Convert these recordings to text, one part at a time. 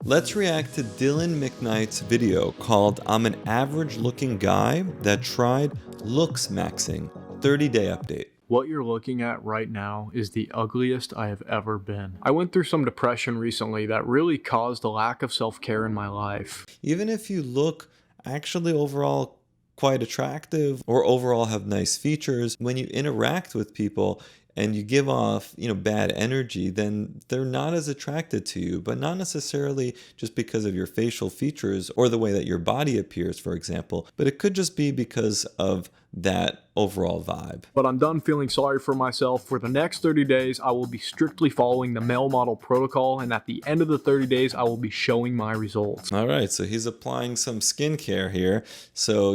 Let's react to Dylan McKnight's video called I'm an average looking guy that tried Looksmaxxing 30-day update. What you're looking at right now is the ugliest I have ever been. I went through some depression recently that really caused a lack of self-care in my life. Even if you look actually overall quite attractive or overall have nice features, when you interact with people and you give off, bad energy, then they're not as attracted to you, but not necessarily just because of your facial features or the way that your body appears, for example, but it could just be because of that overall vibe. But I'm done feeling sorry for myself. For the next 30 days, I will be strictly following the male model protocol, and at the end of the 30 days, I will be showing my results. All right, so he's applying some skincare here. So,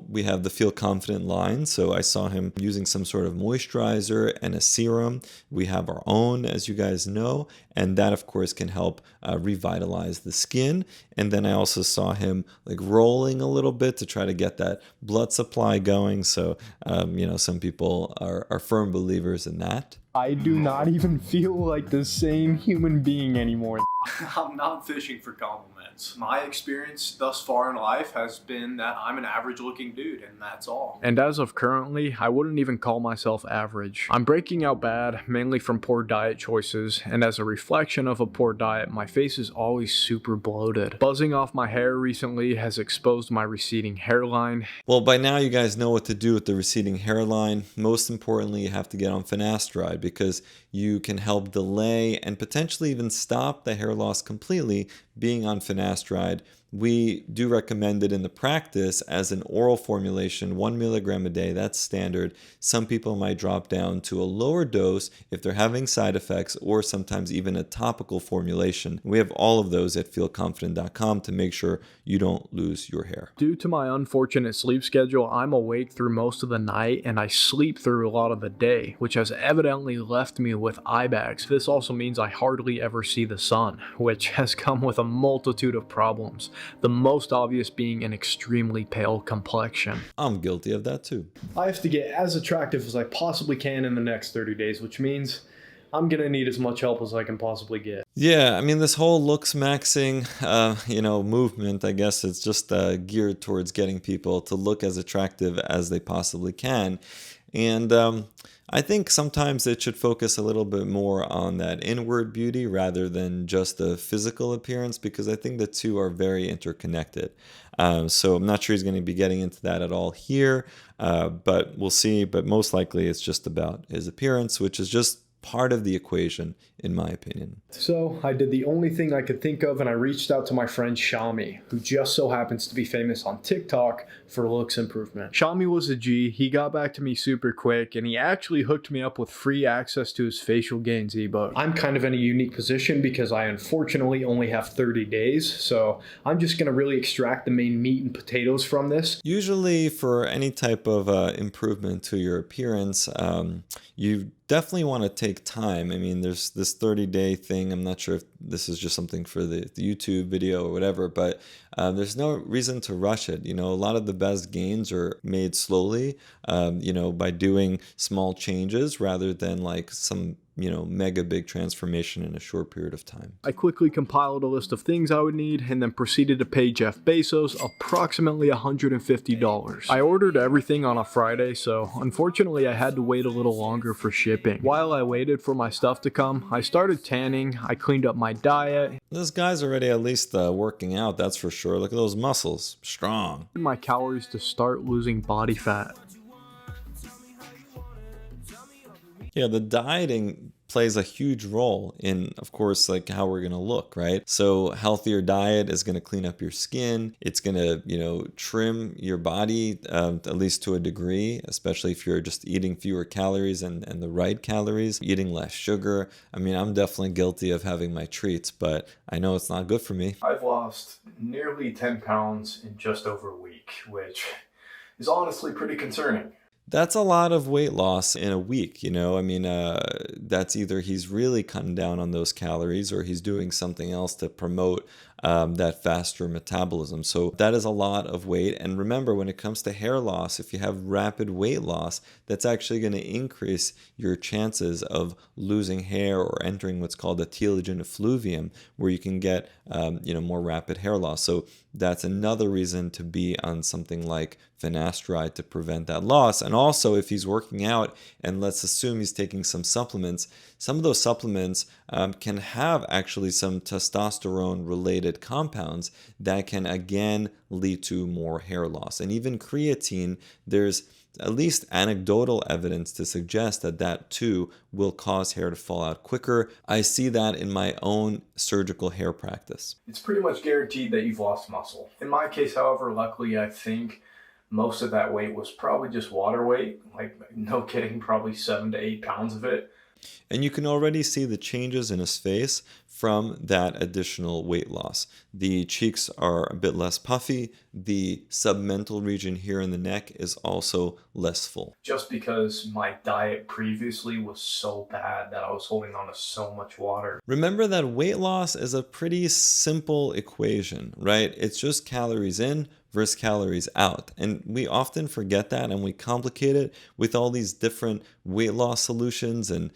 we have the Feel Confident line. So I saw him using some sort of moisturizer and a serum. We have our own, as you guys know, and that, of course, can help revitalize the skin. And then I also saw him rolling a little bit to try to get that blood supply going. So, some people are firm believers in that. I do not even feel like the same human being anymore. I'm not fishing for compliments. My experience thus far in life has been that I'm an average looking dude, and that's all. And as of currently, I wouldn't even call myself average. I'm breaking out bad, mainly from poor diet choices, and as a reflection of a poor diet, my face is always super bloated. Buzzing off my hair recently has exposed my receding hairline. Well, by now you guys know what to do with the receding hairline. Most importantly, you have to get on finasteride because you can help delay and potentially even stop the hair loss completely being on finasteride. We do recommend it in the practice as an oral formulation, 1 milligram a day. That's standard. Some people might drop down to a lower dose if they're having side effects, or sometimes even a topical formulation. We have all of those at feelconfident.com to make sure you don't lose your hair. Due to my unfortunate sleep schedule, I'm awake through most of the night and I sleep through a lot of the day, which has evidently left me with eye bags. This also means I hardly ever see the sun, which has come with a multitude of problems. The most obvious being an extremely pale complexion. I'm guilty of that too. I have to get as attractive as I possibly can in the next 30 days, which means I'm gonna need as much help as I can possibly get. Yeah, I mean, this whole Looksmaxxing, movement, I guess it's just geared towards getting people to look as attractive as they possibly can. And I think sometimes it should focus a little bit more on that inward beauty rather than just the physical appearance, because I think the two are very interconnected. So I'm not sure he's going to be getting into that at all here, but we'll see. But most likely it's just about his appearance, which is just part of the equation, in my opinion. So I did the only thing I could think of, and I reached out to my friend Shami, who just so happens to be famous on TikTok for looks improvement. Shami was a G. He got back to me super quick, and he actually hooked me up with free access to his facial gains ebook. I'm kind of in a unique position because I unfortunately only have 30 days, so I'm just gonna really extract the main meat and potatoes from this. Usually for any type of improvement to your appearance, you definitely want to take time. I mean, there's this 30-day thing. I'm not sure if this is just something for the YouTube video or whatever, but there's no reason to rush it. A lot of the best gains are made slowly, by doing small changes rather than some mega big transformation in a short period of time. I quickly compiled a list of things I would need and then proceeded to pay Jeff Bezos approximately $150. I ordered everything on a Friday, so unfortunately I had to wait a little longer for shipping. While I waited for my stuff to come, I started tanning, I cleaned up my diet. This guy's already at least working out, that's for sure. Look at those muscles, strong. My calories to start losing body fat. Yeah, the dieting plays a huge role in, of course, how we're going to look, right? So healthier diet is going to clean up your skin. It's going to, trim your body, at least to a degree, especially if you're just eating fewer calories and the right calories, eating less sugar. I mean, I'm definitely guilty of having my treats, but I know it's not good for me. I've lost nearly 10 pounds in just over a week, which is honestly pretty concerning. That's a lot of weight loss in a week, you know? I mean, that's either he's really cutting down on those calories or he's doing something else to promote that faster metabolism. So that is a lot of weight. And remember, when it comes to hair loss, if you have rapid weight loss, that's actually going to increase your chances of losing hair or entering what's called a telogen effluvium, where you can get more rapid hair loss. So that's another reason to be on something like finasteride to prevent that loss. And also, if he's working out, and let's assume he's taking some supplements, some of those supplements can have actually some testosterone related compounds that can again lead to more hair loss. And even creatine, there's at least anecdotal evidence to suggest that that too will cause hair to fall out quicker. I see that in my own surgical hair practice. It's pretty much guaranteed that you've lost muscle. In my case, however, luckily I think most of that weight was probably just water weight. Like, no kidding, probably 7 to 8 pounds of it. And you can already see the changes in his face from that additional weight loss. The cheeks are a bit less puffy. The submental region here in the neck is also less full. Just because my diet previously was so bad that I was holding on to so much water. Remember that weight loss is a pretty simple equation, right? It's just calories in versus calories out. And we often forget that, and we complicate it with all these different weight loss solutions and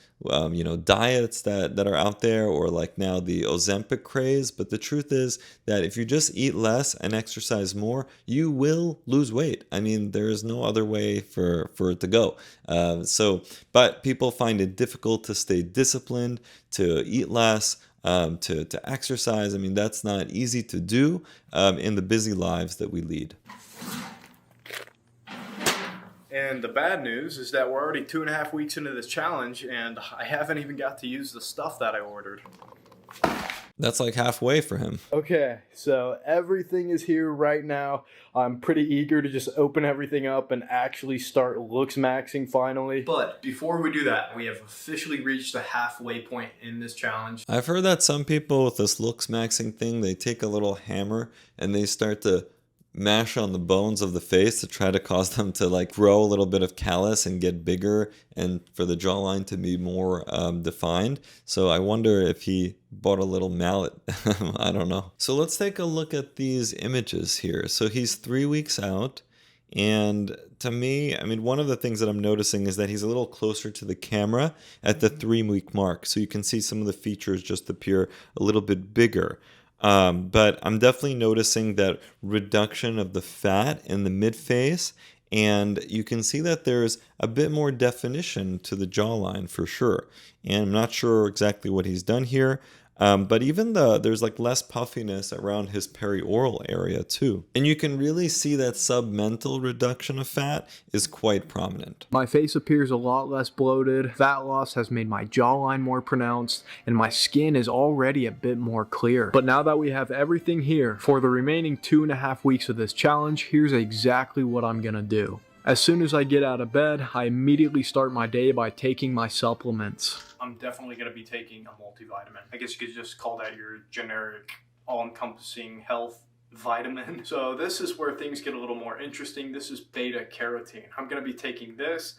diets that are out there, or like now the Ozempic craze. But the truth is that if you just eat less and exercise more, you will lose weight. I mean, there is no other way for it to go. But people find it difficult to stay disciplined, to eat less, to exercise. I mean, that's not easy to do in the busy lives that we lead. And the bad news is that we're already 2.5 weeks into this challenge, and I haven't even got to use the stuff that I ordered. That's like halfway for him. Okay, so everything is here right now. I'm pretty eager to just open everything up and actually start Looksmaxxing finally. But before we do that, we have officially reached the halfway point in this challenge. I've heard that some people with this Looksmaxxing thing, they take a little hammer and they start to mash on the bones of the face to try to cause them to like grow a little bit of callus and get bigger, and for the jawline to be more defined. So I wonder if he bought a little mallet. I don't know. So let's take a look at these images here. So he's 3 weeks out, and to me, I mean, one of the things that I'm noticing is that he's a little closer to the camera at the 3-week mark. So you can see some of the features just appear a little bit bigger. But I'm definitely noticing that reduction of the fat in the mid-face, and you can see that there's a bit more definition to the jawline for sure. And I'm not sure exactly what he's done here. But even there's like less puffiness around his perioral area too. And you can really see that submental reduction of fat is quite prominent. My face appears a lot less bloated. Fat loss has made my jawline more pronounced, and my skin is already a bit more clear. But now that we have everything here, for the remaining 2.5 weeks of this challenge, here's exactly what I'm gonna do. As soon as I get out of bed, I immediately start my day by taking my supplements. I'm definitely going to be taking a multivitamin. I guess you could just call that your generic, all-encompassing health vitamin. So this is where things get a little more interesting. This is beta carotene. I'm going to be taking this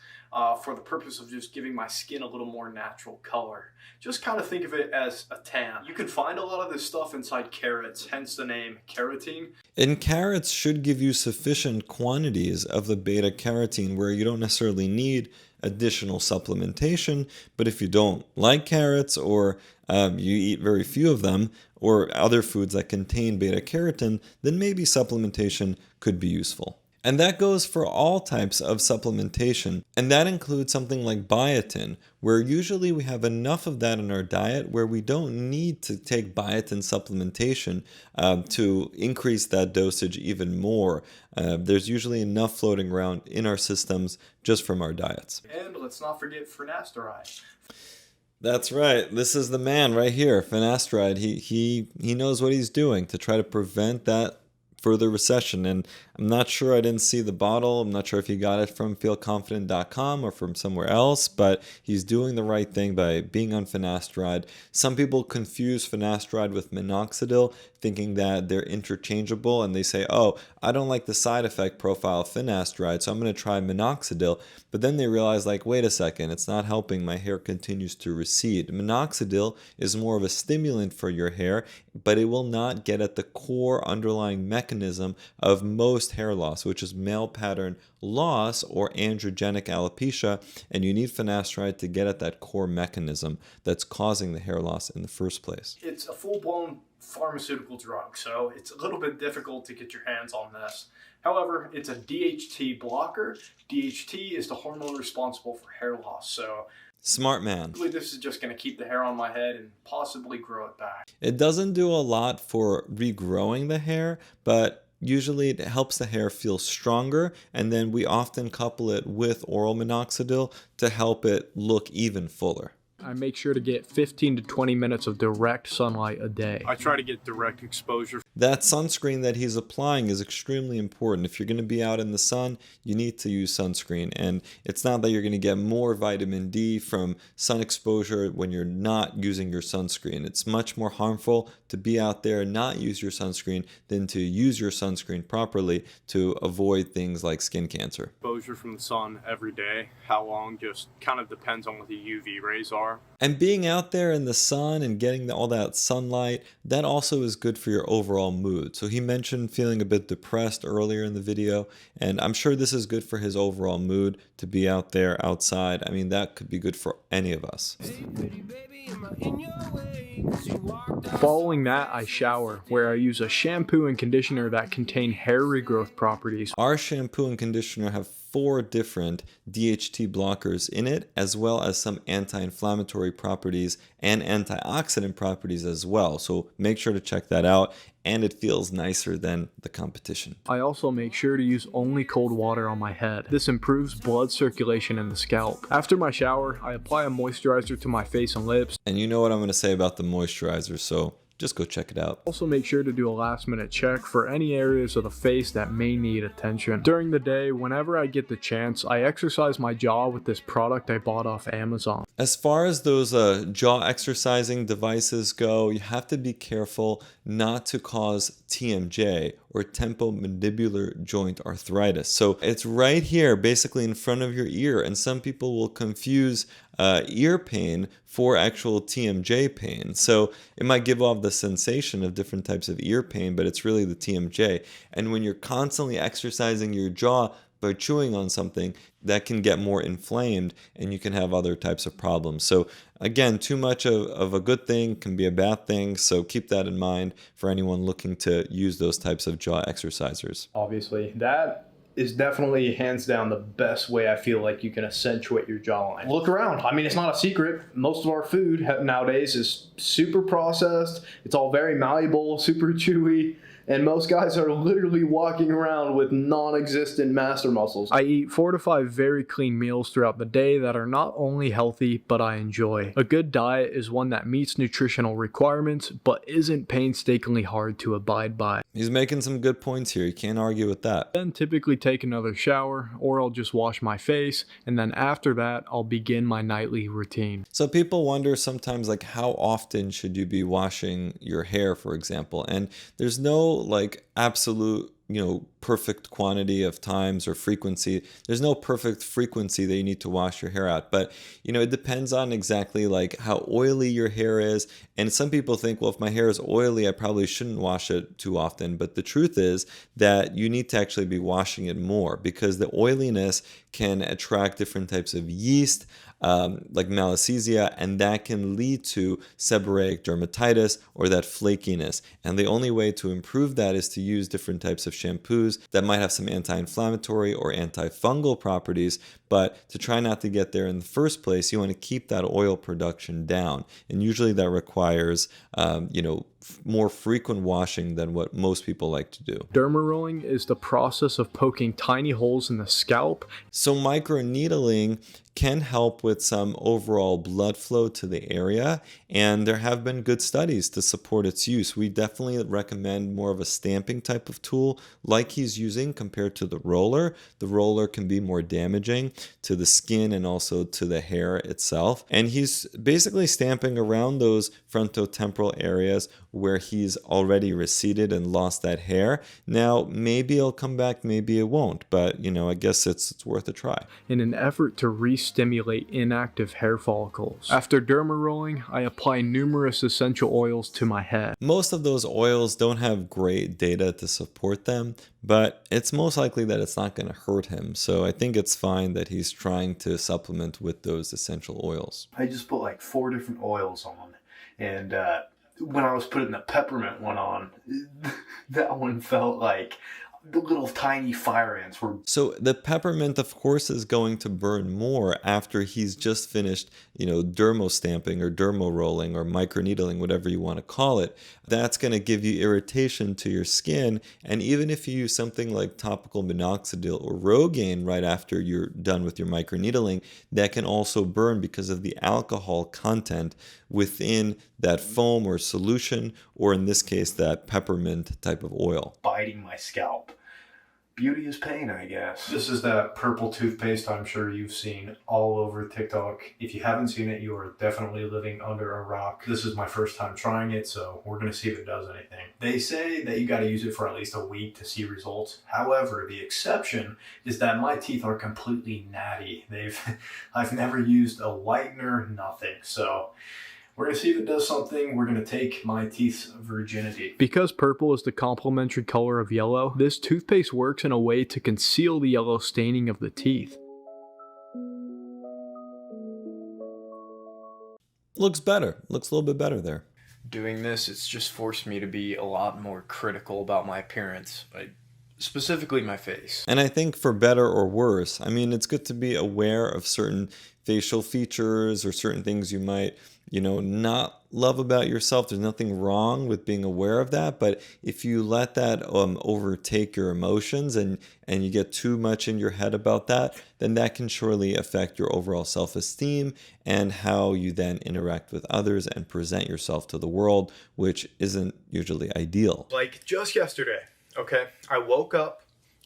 for the purpose of just giving my skin a little more natural color. Just kind of think of it as a tan. You can find a lot of this stuff inside carrots, hence the name carotene. And carrots should give you sufficient quantities of the beta carotene where you don't necessarily need additional supplementation. But if you don't like carrots, or you eat very few of them, or other foods that contain beta carotene, then maybe supplementation could be useful. And that goes for all types of supplementation. And that includes something like biotin, where usually we have enough of that in our diet where we don't need to take biotin supplementation to increase that dosage even more. There's usually enough floating around in our systems just from our diets. And let's not forget finasteride. That's right. This is the man right here, finasteride. He knows what he's doing to try to prevent that further recession. And I'm not sure, I didn't see the bottle. I'm not sure if he got it from feelconfident.com or from somewhere else, but he's doing the right thing by being on finasteride. Some people confuse finasteride with minoxidil, thinking that they're interchangeable, and they say, oh, I don't like the side effect profile of finasteride, so I'm going to try minoxidil. But then they realize, like, wait a second, it's not helping. My hair continues to recede. Minoxidil is more of a stimulant for your hair, but it will not get at the core underlying mechanism of most hair loss, which is male pattern loss or androgenic alopecia, and you need finasteride to get at that core mechanism that's causing the hair loss in the first place. It's a full-blown pharmaceutical drug, so it's a little bit difficult to get your hands on this. However, it's a DHT blocker. DHT is the hormone responsible for hair loss, so smart man. This is just going to keep the hair on my head and possibly grow it back. It doesn't do a lot for regrowing the hair, but usually it helps the hair feel stronger, and then we often couple it with oral minoxidil to help it look even fuller. I make sure to get 15 to 20 minutes of direct sunlight a day. I try to get direct exposure. That sunscreen that he's applying is extremely important. If you're going to be out in the sun, you need to use sunscreen. And it's not that you're going to get more vitamin D from sun exposure when you're not using your sunscreen. It's much more harmful to be out there and not use your sunscreen than to use your sunscreen properly to avoid things like skin cancer. Exposure from the sun every day. How long just kind of depends on what the UV rays are. And being out there in the sun and getting all that sunlight, that also is good for your overall mood. So he mentioned feeling a bit depressed earlier in the video, and I'm sure this is good for his overall mood to be out there outside. I mean, that could be good for any of us. Following that, I shower, where I use a shampoo and conditioner that contain hair regrowth properties. Our shampoo and conditioner have 4 different DHT blockers in it, as well as some anti-inflammatory properties and antioxidant properties as well. So make sure to check that out, and it feels nicer than the competition. I also make sure to use only cold water on my head. This improves blood circulation in the scalp. After my shower, I apply a moisturizer to my face and lips. And you know what I'm going to say about the moisturizer, so just go check it out. Also make sure to do a last minute check for any areas of the face that may need attention. During the day, whenever I get the chance, I exercise my jaw with this product I bought off Amazon. As far as those jaw exercising devices go, you have to be careful not to cause TMJ, or temporomandibular joint arthritis. So it's right here, basically in front of your ear, and some people will confuse ear pain for actual TMJ pain. So it might give off the sensation of different types of ear pain, but it's really the TMJ. And when you're constantly exercising your jaw by chewing on something, that can get more inflamed and you can have other types of problems. So again, too much of a good thing can be a bad thing, so keep that in mind for anyone looking to use those types of jaw exercisers. Obviously, that is definitely hands down the best way I feel like you can accentuate your jawline. Look around. I mean, it's not a secret. Most of our food nowadays is super processed. It's all very malleable, super chewy. And most guys are literally walking around with non-existent master muscles. I eat 4 to 5 very clean meals throughout the day that are not only healthy, but I enjoy. A good diet is one that meets nutritional requirements, but isn't painstakingly hard to abide by. He's making some good points here. You can't argue with that. Then typically take another shower, or I'll just wash my face, and then after that, I'll begin my nightly routine. So people wonder sometimes, like, how often should you be washing your hair, for example? And there's no like absolute, perfect quantity of times or frequency. There's no perfect frequency that you need to wash your hair out, but it depends on exactly like how oily your hair is. And some people think, well, if my hair is oily, I probably shouldn't wash it too often. But the truth is that you need to actually be washing it more, because the oiliness can attract different types of yeast, like malassezia, and that can lead to seborrheic dermatitis or that flakiness. And the only way to improve that is to use different types of shampoos that might have some anti-inflammatory or antifungal properties. But to try not to get there in the first place, you want to keep that oil production down. And usually that requires, more frequent washing than what most people like to do. Derma rolling is the process of poking tiny holes in the scalp. So microneedling can help with some overall blood flow to the area, and there have been good studies to support its use. We definitely recommend more of a stamping type of tool like he's using compared to the roller. The roller can be more damaging to the skin and also to the hair itself. And he's basically stamping around those frontotemporal areas where he's already receded and lost that hair. Now, maybe it'll come back, maybe it won't, but I guess it's worth a try. In an effort to re-stimulate inactive hair follicles. After derma rolling, I apply numerous essential oils to my head. Most of those oils don't have great data to support them, but it's most likely that it's not going to hurt him. So I think it's fine that he's trying to supplement with those essential oils. I just put like 4 different oils on, and when I was putting the peppermint one on, that one felt like the little tiny fire ants were. So the peppermint, of course, is going to burn more after he's just finished, dermo stamping or dermo rolling or microneedling, whatever you want to call it. That's going to give you irritation to your skin. And even if you use something like topical minoxidil or Rogaine right after you're done with your microneedling, that can also burn because of the alcohol content within that foam or solution, or in this case, that peppermint type of oil. Biting my scalp. Beauty is pain, I guess. This is that purple toothpaste I'm sure you've seen all over TikTok. If you haven't seen it, you are definitely living under a rock. This is my first time trying it, so we're going to see if it does anything. They say that you got to use it for at least a week to see results. However, the exception is that my teeth are completely natty. I've never used a whitener, nothing. So we're going to see if it does something. We're going to take my teeth's virginity. Because purple is the complementary color of yellow, this toothpaste works in a way to conceal the yellow staining of the teeth. Looks better. Looks a little bit better there. Doing this, it's just forced me to be a lot more critical about my appearance. Specifically my face. And I think for better or worse, it's good to be aware of certain facial features or certain things you might, not love about yourself. There's nothing wrong with being aware of that. But if you let that overtake your emotions and you get too much in your head about that, then that can surely affect your overall self-esteem and how you then interact with others and present yourself to the world, which isn't usually ideal. Like just yesterday. Okay, I woke up,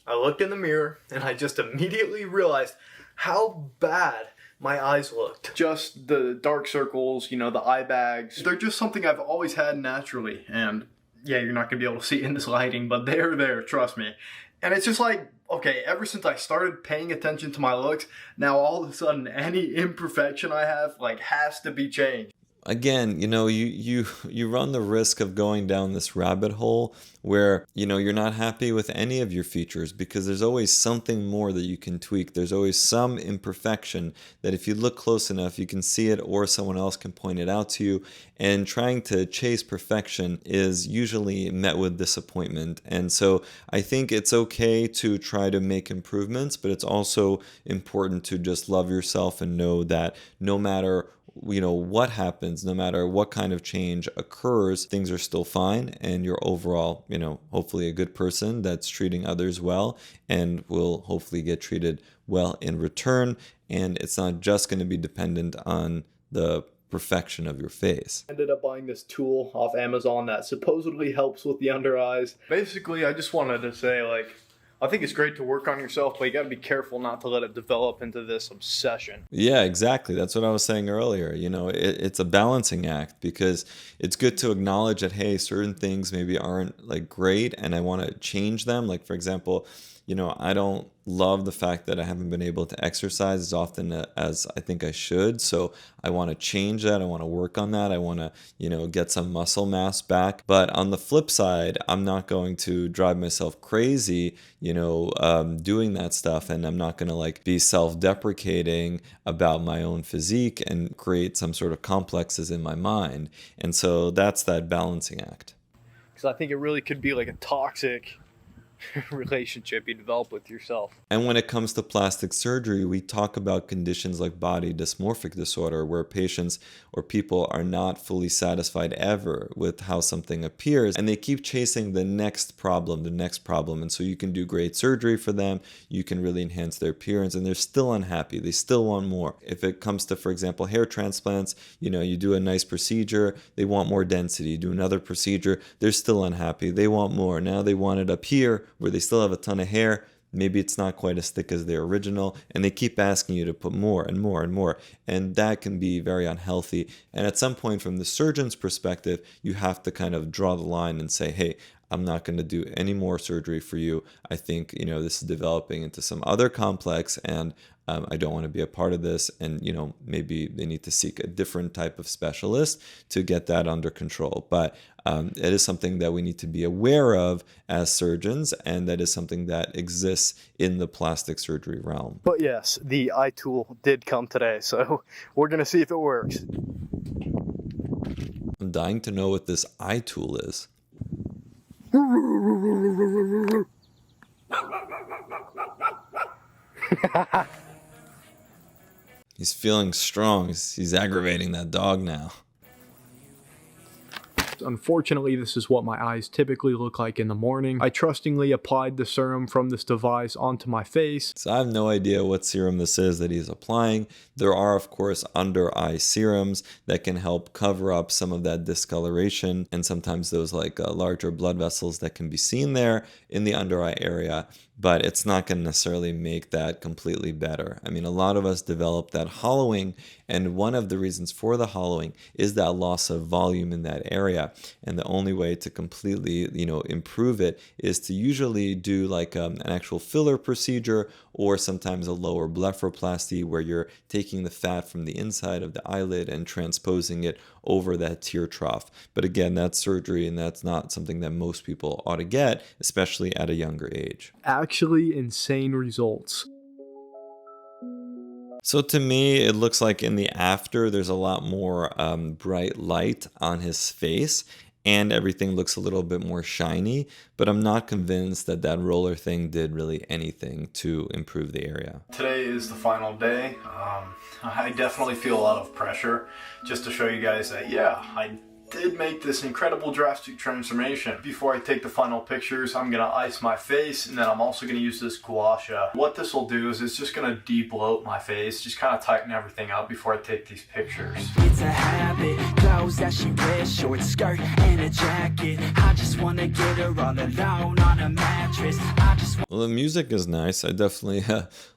I looked in the mirror, and I just immediately realized how bad my eyes looked. Just the dark circles, the eye bags. They're just something I've always had naturally. And yeah, you're not going to be able to see in this lighting, but they're there, trust me. And it's just like, okay, ever since I started paying attention to my looks, now all of a sudden any imperfection I have has to be changed. Again, you run the risk of going down this rabbit hole where, you're not happy with any of your features because there's always something more that you can tweak. There's always some imperfection that if you look close enough, you can see it or someone else can point it out to you. And trying to chase perfection is usually met with disappointment. And so I think it's okay to try to make improvements, but it's also important to just love yourself and know that no matter what happens, no matter what kind of change occurs, things are still fine and you're overall, hopefully a good person that's treating others well and will hopefully get treated well in return. And it's not just going to be dependent on the perfection of your face. Ended up buying this tool off Amazon that supposedly helps with the under eyes. Basically, I just wanted to say I think it's great to work on yourself, but you got to be careful not to let it develop into this obsession. Yeah, exactly. That's what I was saying earlier. It's a balancing act because it's good to acknowledge that, hey, certain things maybe aren't great and I want to change them. Like, for example, I don't love the fact that I haven't been able to exercise as often as I think I should. So I want to change that. I want to work on that. I want to, get some muscle mass back. But on the flip side, I'm not going to drive myself crazy, doing that stuff. And I'm not going to be self-deprecating about my own physique and create some sort of complexes in my mind. And so that's that balancing act. Because I think it really could be a toxic relationship you develop with yourself. And when it comes to plastic surgery, we talk about conditions like body dysmorphic disorder, where patients or people are not fully satisfied ever with how something appears, and they keep chasing the next problem, the next problem. And so you can do great surgery for them, you can really enhance their appearance, and they're still unhappy. They still want more. If it comes to, for example, hair transplants, you do a nice procedure, they want more density. You do another procedure, they're still unhappy. They want more. Now they want it up here, where they still have a ton of hair. Maybe it's not quite as thick as their original, and they keep asking you to put more and more and more. And that can be very unhealthy. And at some point, from the surgeon's perspective, you have to kind of draw the line and say, hey, I'm not going to do any more surgery for you. I think, this is developing into some other complex, and I don't want to be a part of this. And, maybe they need to seek a different type of specialist to get that under control. But it is something that we need to be aware of as surgeons, and that is something that exists in the plastic surgery realm. But yes, the eye tool did come today, so we're going to see if it works. I'm dying to know what this eye tool is. He's feeling strong. He's aggravating that dog now. Unfortunately, this is what my eyes typically look like in the morning. I trustingly applied the serum from this device onto my face. So I have no idea what serum this is that he's applying. There are, of course, under eye serums that can help cover up some of that discoloration, and sometimes those larger blood vessels that can be seen there in the under eye area. But it's not going to necessarily make that completely better. I mean, a lot of us develop that hollowing, and one of the reasons for the hollowing is that loss of volume in that area. And the only way to completely, improve it is to usually do an actual filler procedure, or sometimes a lower blepharoplasty, where you're taking the fat from the inside of the eyelid and transposing it over that tear trough. But again, that's surgery, and that's not something that most people ought to get, especially at a younger age. Actually, insane results. So to me, it looks like in the after, there's a lot more bright light on his face, and everything looks a little bit more shiny, but I'm not convinced that that roller thing did really anything to improve the area. Today is the final day. I definitely feel a lot of pressure just to show you guys that, yeah, I did make this incredible drastic transformation. Before I take the final pictures, I'm gonna ice my face, and then I'm also gonna use this gua sha. What this will do is it's just gonna de-bloat my face, just kind of tighten everything up before I take these pictures. It's a habit, clothes that she wears, short skirt and a jacket. I just wanna get her all alone on a mattress. Well, the music is nice. I definitely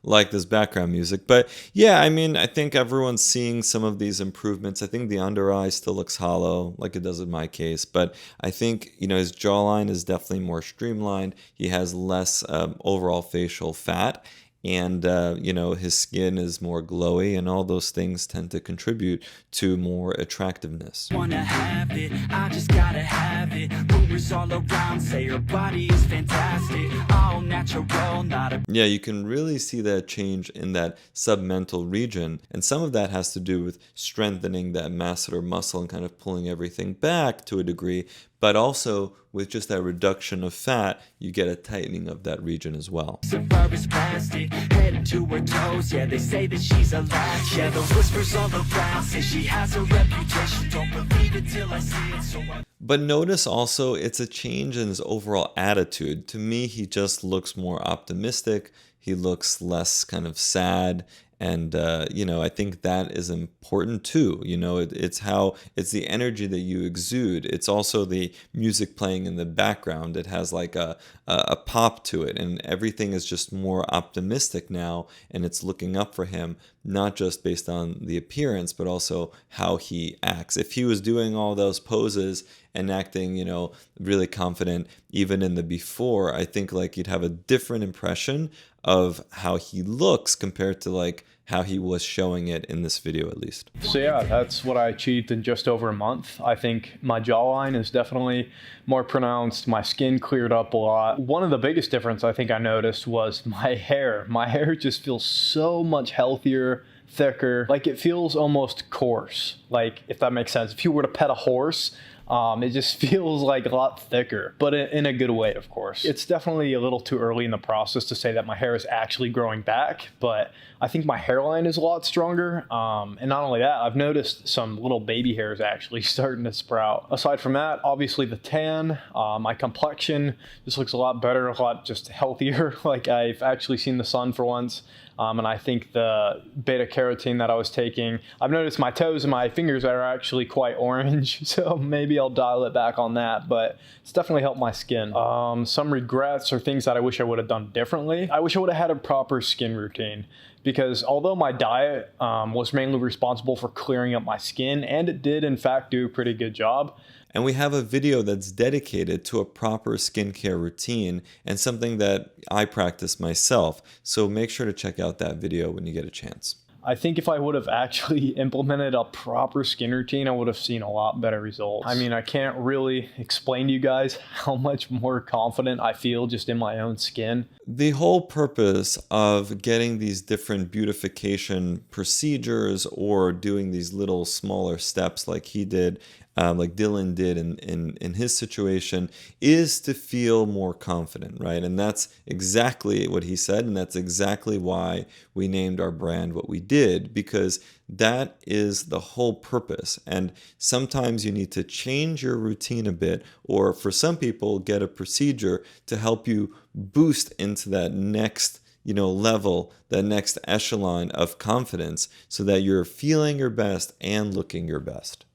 like this background music. But yeah, I think everyone's seeing some of these improvements. I think the under eye still looks hollow, like it does in my case. But I think, his jawline is definitely more streamlined. He has less overall facial fat. And, his skin is more glowy, and all those things tend to contribute to more attractiveness. Wanna have it, I just gotta have it. Rumors all around say her body is fantastic. All natural, not a... Yeah, you can really see that change in that submental region. And some of that has to do with strengthening that masseter muscle and kind of pulling everything back to a degree. But also, with just that reduction of fat, you get a tightening of that region as well. Plastic, head to her toes. Yeah, they say that she's a latch. Yeah, the whispers all around say she has a reputation. Don't believe it till I see it, so I... But notice also, it's a change in his overall attitude. To me, he just looks more optimistic. He looks less kind of sad. And, I think that is important too. It's the energy that you exude. It's also the music playing in the background. It has like a pop to it, and everything is just more optimistic now, and it's looking up for him, not just based on the appearance, but also how he acts. If he was doing all those poses and acting, really confident, even in the before, I think you'd have a different impression of how he looks compared to how he was showing it in this video, at least. So yeah, that's what I achieved in just over a month. I think my jawline is definitely more pronounced. My skin cleared up a lot. One of the biggest difference I think I noticed was my hair. My hair just feels so much healthier, thicker. It feels almost coarse, if that makes sense. If you were to pet a horse, It just feels like a lot thicker, but in a good way, of course. It's definitely a little too early in the process to say that my hair is actually growing back, but I think my hairline is a lot stronger. And not only that, I've noticed some little baby hairs actually starting to sprout. Aside from that, obviously the tan, my complexion just looks a lot better, a lot just healthier. Like I've actually seen the sun for once. And I think the beta carotene that I was taking, I've noticed my toes and my fingers are actually quite orange, so maybe I'll dial it back on that, but it's definitely helped my skin. Some regrets or things that I wish I would have done differently. I wish I would have had a proper skin routine, because although my diet was mainly responsible for clearing up my skin, and it did in fact do a pretty good job, and we have a video that's dedicated to a proper skincare routine and something that I practice myself. So make sure to check out that video when you get a chance. I think if I would have actually implemented a proper skin routine, I would have seen a lot better results. I mean, I can't really explain to you guys how much more confident I feel just in my own skin. The whole purpose of getting these different beautification procedures or doing these little smaller steps like he did, like Dylan did in his situation, is to feel more confident, right? And that's exactly what he said, and that's exactly why we named our brand what we did, because that is the whole purpose. And sometimes you need to change your routine a bit, or for some people, get a procedure to help you boost into that next level, that next echelon of confidence, so that you're feeling your best and looking your best.